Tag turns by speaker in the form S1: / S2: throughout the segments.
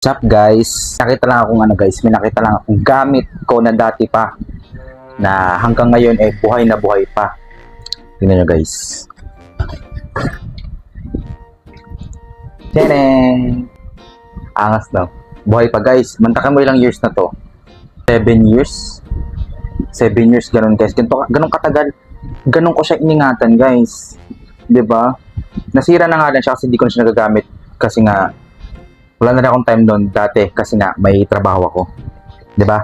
S1: What's up guys? Nakita lang akong guys, may nakita lang akong gamit ko na dati pa na hanggang ngayon buhay na buhay pa. Tingnan nyo guys. Tadang! Angas daw. Buhay pa guys. Mantakan mo ilang years na to. 7 years? 7 years ganun guys. Ganun katagal. Ganun ko siya iningatan guys. 'Di ba? Nasira na nga lang siya kasi hindi ko na siya nagagamit kasi nga wala na akong time doon dati kasi nga may trabaho ako. 'Di ba?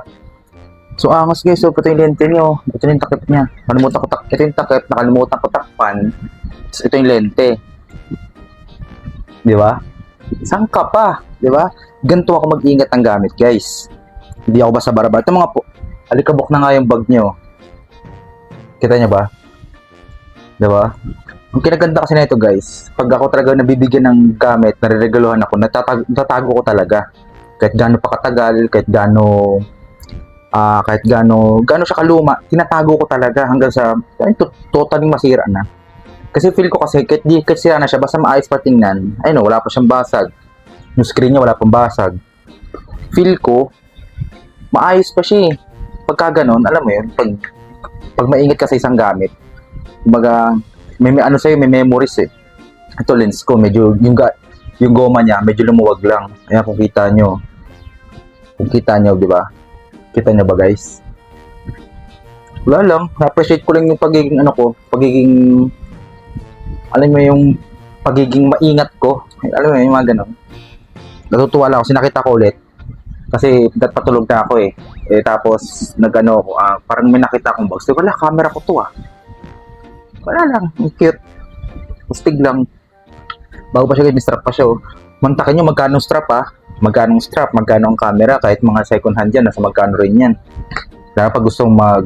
S1: So angas guys, so ito yung lente niyo. Ito yung takip niya. Ito yung takip, nakalimutan ko takpan. So, ito yung lente. 'Di ba? Sangka pa, 'di ba? Ganito ako mag-ingat ng gamit, guys. Hindi ako basta baraba. Ito mga po, alikabok na nga yung bag niyo. Kita niyo ba? 'Di ba? Ang kinaganda kasi na ito guys, pag ako talaga nabibigyan ng gamit, nare-regalohan ako, natatago ko talaga. Kahit gaano pa katagal, kahit gaano siya kaluma, tinatago ko talaga hanggang sa totally masira na. Kasi feel ko kasi kahit sira na siya, basta maayos pa tingnan, ayun wala pa siyang basag. Yung screen niya wala pang basag. Feel ko, maayos pa siya eh. Pagka ganon, alam mo yun, pag maingat ka sa isang gamit, kumbaga, may memories eh. Ito lens ko, medyo yung goma niya medyo lumuwag lang. Ayan kung kita nyo. Kung kita nyo, di ba? Kita nyo ba guys? Wala lang, na-appreciate ko lang yung pagiging alam mo yung pagiging maingat ko. Alam mo yung mga ganun. Natutuwa lang ako, sinakita ko ulit. Kasi patulog na ako eh. Tapos parang may nakita akong box. Wala, camera ko to ah. Wala lang, ang cute. Pustig lang. Bago pa siya, may strap pa siya. Mantakin nyo magkano strap magkano strap, magkano ang camera, kahit mga second hand yan, nasa magkano rin yan. Kaya pag gusto mong mag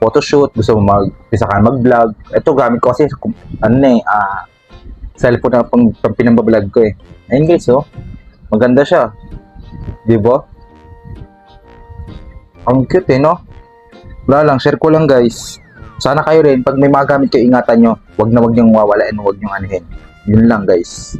S1: photoshoot, gusto mong isa ka mag-vlog, ito gamit ko kasi, cellphone na pang pinambablog ko eh. Ayun guys, maganda siya. Di ba? Ang cute eh, no? Wala lang, share ko lang guys. Sana kayo rin, pag may mga gamit kayo, ingatan nyo. Huwag niyong wawalain, huwag niyong anuhin. Yun lang guys.